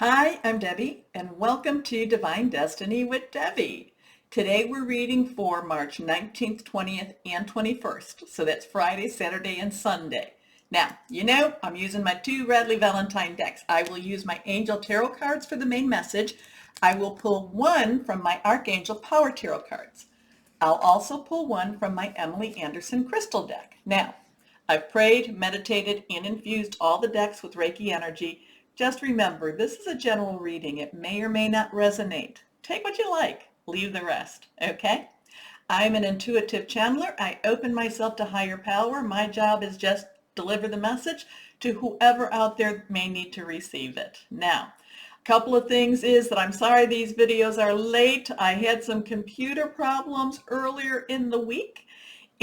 Hi, I'm Debbie, and welcome to Divine Destiny with Debbie. Today we're reading for March 19th, 20th, and 21st. So that's Friday, Saturday, and Sunday. Now, I'm using my two Radley Valentine decks. I will use my Angel Tarot cards for the main message. I will pull one from my Archangel Power Tarot cards. I'll also pull one from my Emily Anderson Crystal deck. Now, I've prayed, meditated, and infused all the decks with Reiki energy. Just remember, this is a general reading. It may or may not resonate. Take what you like, leave the rest, okay? I'm an intuitive channeler. I open myself to higher power. My job is just deliver the message to whoever out there may need to receive it. Now, a couple of things is that I'm sorry these videos are late. I had some computer problems earlier in the week.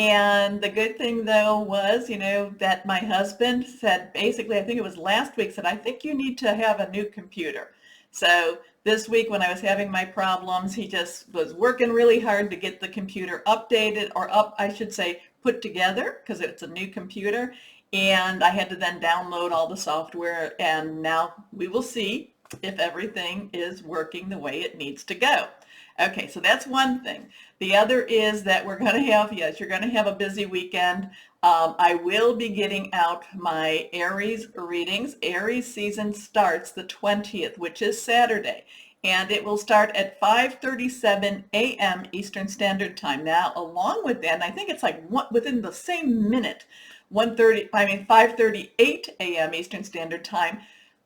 And the good thing though was, that my husband said, basically, I think it was last week, said, I think you need to have a new computer. So this week when I was having my problems, he just was working really hard to get the computer updated, or I should say, put together, because it's a new computer. And I had to then download all the software, and now we will see if everything is working the way it needs to go. Okay, so that's one thing. The other is that we're going to have, yes, you're going to have a busy weekend. I will be getting out my Aries readings. Aries season starts the 20th, which is Saturday, and it will start at 5:37 a.m. Eastern Standard Time. Now, along with that, and I think it's like within the same minute, 5:38 a.m. Eastern Standard Time.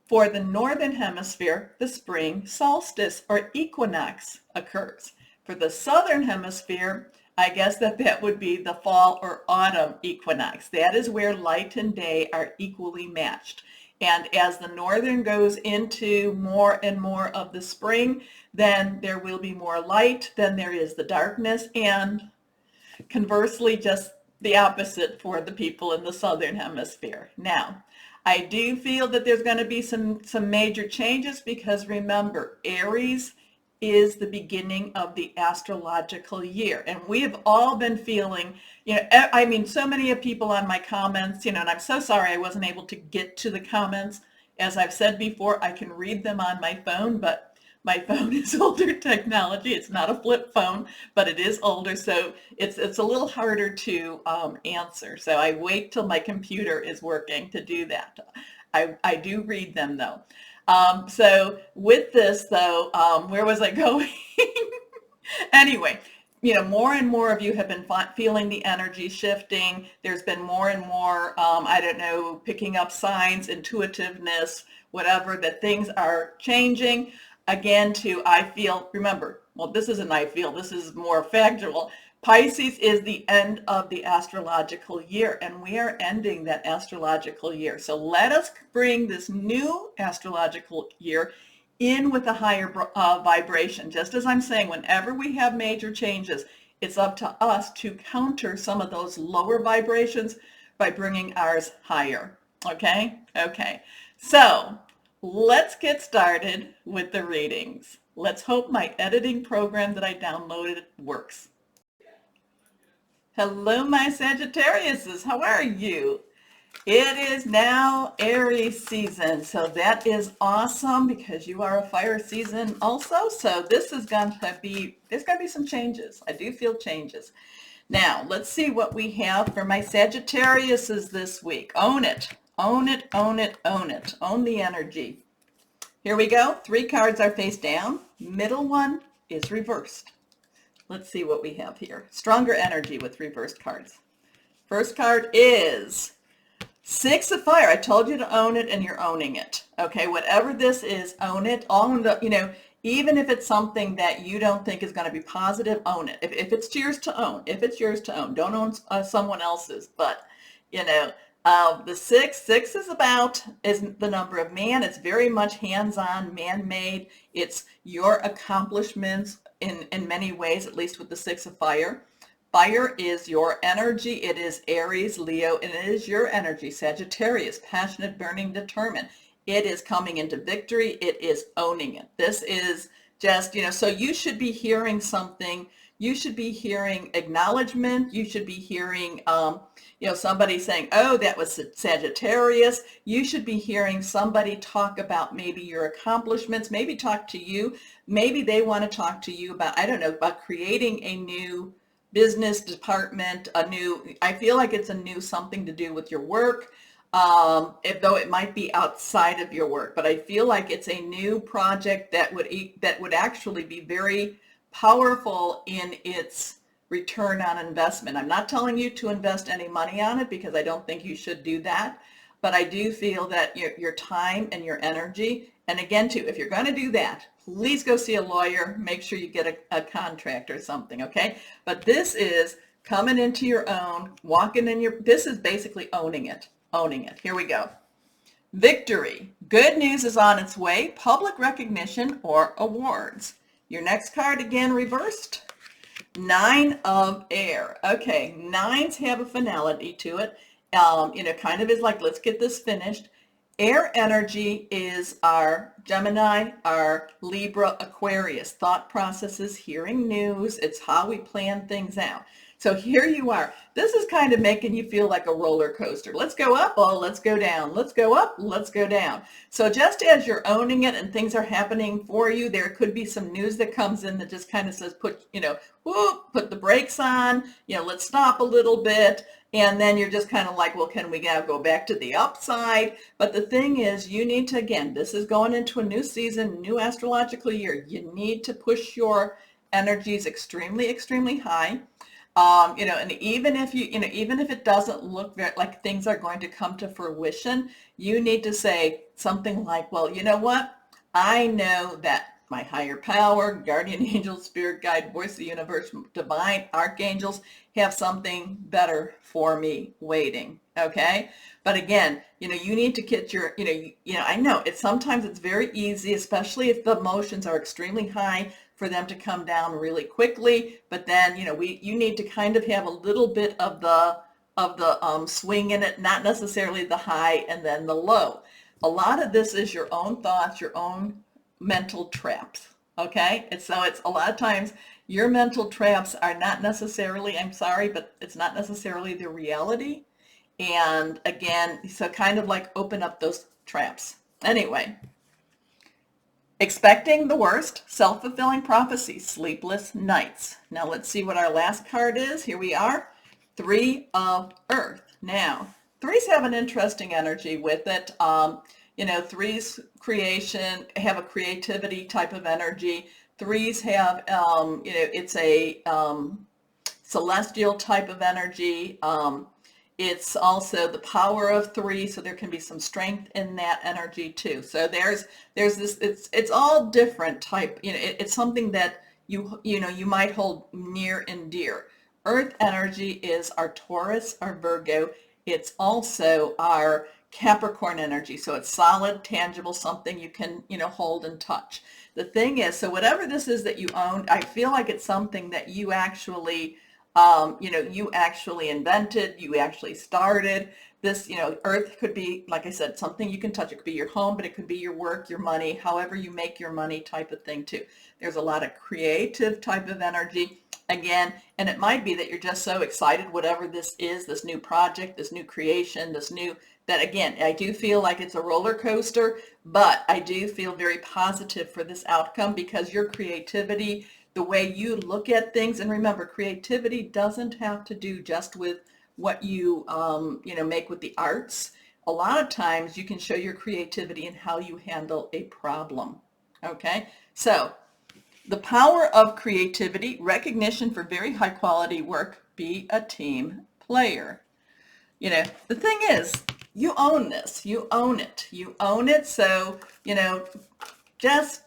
For the Northern Hemisphere, the spring solstice or equinox occurs. For the Southern Hemisphere, I guess that would be the fall or autumn equinox. That is where light and day are equally matched. And as the Northern goes into more and more of the spring, then there will be more light, then there is the darkness, and conversely, just the opposite for the people in the Southern Hemisphere. Now, I do feel that there's going to be some major changes because remember, Aries is the beginning of the astrological year. And we have all been feeling, so many of people on my comments, and I'm so sorry I wasn't able to get to the comments. As I've said before, I can read them on my phone, but my phone is older technology. It's not a flip phone, but it is older, so it's a little harder to answer. So I wait till my computer is working to do that. I do read them though. So with this though, where was I going? Anyway, more and more of you have been feeling the energy shifting. There's been more and more, picking up signs, intuitiveness, whatever, that things are changing. Again, this isn't I feel, this is more factual. Pisces is the end of the astrological year, and we are ending that astrological year. So let us bring this new astrological year in with a higher vibration. Just as I'm saying, whenever we have major changes, it's up to us to counter some of those lower vibrations by bringing ours higher. Okay? Okay. So let's get started with the readings. Let's hope my editing program that I downloaded works. Hello, my Sagittariuses. How are you? It is now Aries season, so that is awesome because you are a fire season also. So this is going to be, there's going to be some changes. I do feel changes. Now, let's see what we have for my Sagittariuses this week. Own it. Own it, own it, own it. Own the energy. Here we go. 3 cards are face down. Middle one is reversed. Let's see what we have here. Stronger energy with reversed cards. First card is 6 of Fire. I told you to own it, and you're owning it. Okay, whatever this is, own it. Even if it's something that you don't think is going to be positive, own it. If it's yours to own. If it's yours to own. Don't own someone else's. But, the 6 is the number of man. It's very much hands-on, man-made. It's your accomplishments in many ways, at least with the 6 of Fire. Fire is your energy. It is Aries, Leo, and it is your energy. Sagittarius, passionate, burning, determined. It is coming into victory. It is owning it. This is just, so you should be hearing something. you should be hearing acknowledgement. You should be hearing, somebody saying, oh, that was Sagittarius. You should be hearing somebody talk about maybe your accomplishments, maybe talk to you. Maybe they want to talk to you about, I don't know, about creating a new business department, I feel like it's a new something to do with your work. Though it might be outside of your work, but I feel like it's a new project that would actually be very powerful in its return on investment. I'm not telling you to invest any money on it because I don't think you should do that, but I do feel that your time and your energy, and again too, if you're going to do that, please go see a lawyer, make sure you get a contract or something, okay? But this is coming into your own, this is basically owning it. Here we go. Victory. Good news is on its way. Public recognition or awards. Your next card again reversed. 9 of air. Okay, 9s have a finality to it. Kind of is like, let's get this finished. Air energy is our Gemini, our Libra, Aquarius. Thought processes, hearing news. It's how we plan things out. So here you are. This is kind of making you feel like a roller coaster. Let's go up, oh, let's go down. Let's go up, let's go down. So just as you're owning it and things are happening for you, there could be some news that comes in that just kind of says, put the brakes on, let's stop a little bit. And then you're just kind of like, well, can we now go back to the upside? But the thing is, you need to, again, this is going into a new season, new astrological year. You need to push your energies extremely, extremely high. And even if even if it doesn't look like things are going to come to fruition, you need to say something like, well, you know what? I know that my higher power, guardian angel, spirit guide, voice of the universe, divine archangels have something better for me waiting. Okay. But again, you need to get your, I know sometimes it's very easy, especially if the emotions are extremely high, for them to come down really quickly. But then, you need to kind of have a little bit of the swing in it, not necessarily the high and then the low. A lot of this is your own thoughts, your own mental traps. Okay. It's a lot of times your mental traps are not necessarily, I'm sorry, but it's not necessarily the reality. And again, so kind of like open up those traps. Anyway. Expecting the worst, self-fulfilling prophecy, sleepless nights. Now let's see what our last card is. Here we are, 3 of Earth. Now, 3s have an interesting energy with it. 3s creation, have a creativity type of energy. 3s have, it's a celestial type of energy. It's also the power of 3, so there can be some strength in that energy too. So there's this, it's all different type, it's something that you might hold near and dear. Earth energy is our Taurus, our Virgo. It's also our Capricorn energy. So it's solid, tangible, something you can, hold and touch. The thing is, so whatever this is that you own, I feel like it's something that you actually you actually invented, you actually started. This, Earth could be, like I said, something you can touch. It could be your home, but it could be your work, your money, however you make your money type of thing too. There's a lot of creative type of energy again, and it might be that you're just so excited, whatever this is, this new project, this new creation, that again, I do feel like it's a roller coaster, but I do feel very positive for this outcome because your creativity, the way you look at things, and remember, creativity doesn't have to do just with what you, make with the arts. A lot of times you can show your creativity in how you handle a problem. Okay, so the power of creativity, recognition for very high quality work, be a team player. The thing is, you own this, you own it, so, just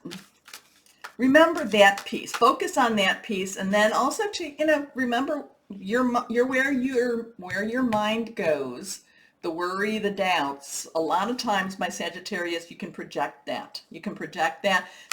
remember that piece, focus on that piece, and then also to, remember where your mind goes, the worry, the doubts. A lot of times, my Sagittarius, you can project that.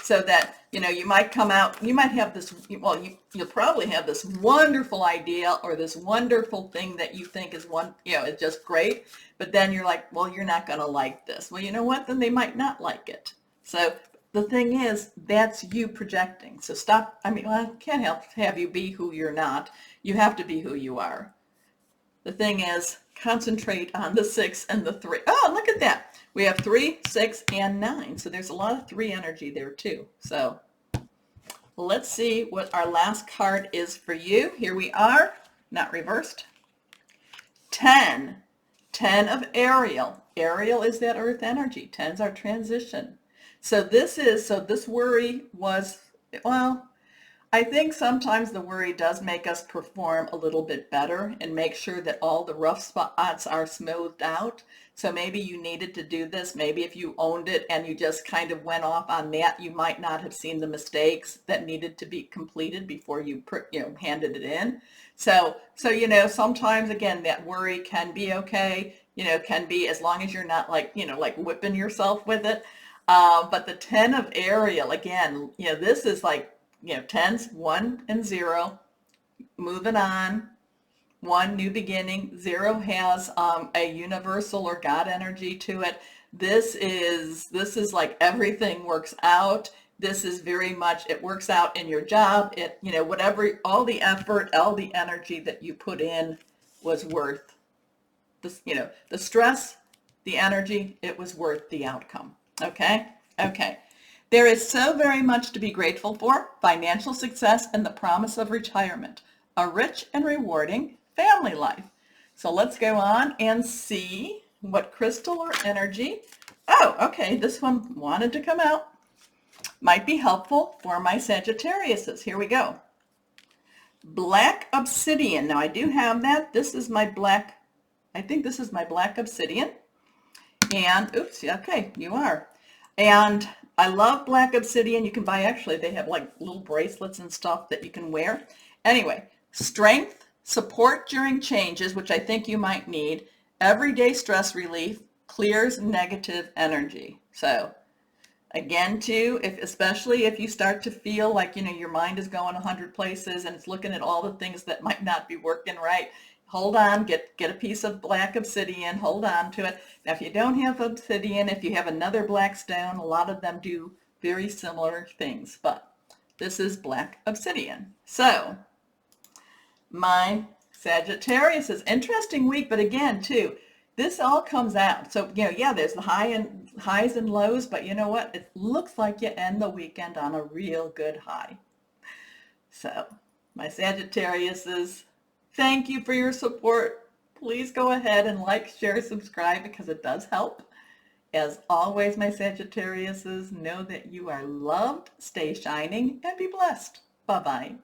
So that, you might come out, you might have this, you'll probably have this wonderful idea or this wonderful thing that you think is it's just great. But then you're like, well, you're not going to like this. Well, you know what? Then they might not like it. So the thing is, that's you projecting. So stop. I mean, well, I can't have you be who you're not. You have to be who you are. The thing is, concentrate on the 6 and the 3. Oh, look at that. We have 3, 6, and 9. So there's a lot of 3 energy there too. So let's see what our last card is for you. Here we are, not reversed. 10. 10 of Ariel. Ariel is that earth energy. 10's our transition. So this worry was, well, I think sometimes the worry does make us perform a little bit better and make sure that all the rough spots are smoothed out. So maybe you needed to do this. Maybe if you owned it and you just kind of went off on that, you might not have seen the mistakes that needed to be completed before you handed it in. So sometimes again, that worry can be okay. Can be, as long as you're not like whipping yourself with it. But the 10 of Ariel, again, this is like, 10's 1 and 0, moving on. 1, new beginning. 0 has a universal or God energy to it. This is like everything works out. This is very much, it works out in your job. It, whatever, all the effort, all the energy that you put in was worth this, the stress, the energy, it was worth the outcome. Okay? Okay. There is so very much to be grateful for: financial success and the promise of retirement, a rich and rewarding family life. So let's go on and see what crystal or energy. Oh, okay, this one wanted to come out. Might be helpful for my Sagittariuses. Here we go. Black Obsidian. Now I do have that. This is my black, I think this is my black Obsidian. And, oops, okay, you are. And I love black Obsidian. You can buy, actually, they have like little bracelets and stuff that you can wear. Anyway, strength, support during changes, which I think you might need, everyday stress relief, clears negative energy. So again, too, especially if you start to feel like, your mind is going 100 places and it's looking at all the things that might not be working right, hold on, get a piece of black Obsidian, hold on to it. Now, if you don't have Obsidian, if you have another black stone, a lot of them do very similar things, but this is black Obsidian. So, my Sagittarius is interesting week, but again, too, this all comes out. So, yeah, there's the highs and lows, but you know what? It looks like you end the weekend on a real good high. So, my Sagittariuses, thank you for your support. Please go ahead and like, share, subscribe, because it does help. As always, my Sagittariuses, know that you are loved, stay shining, and be blessed. Bye-bye.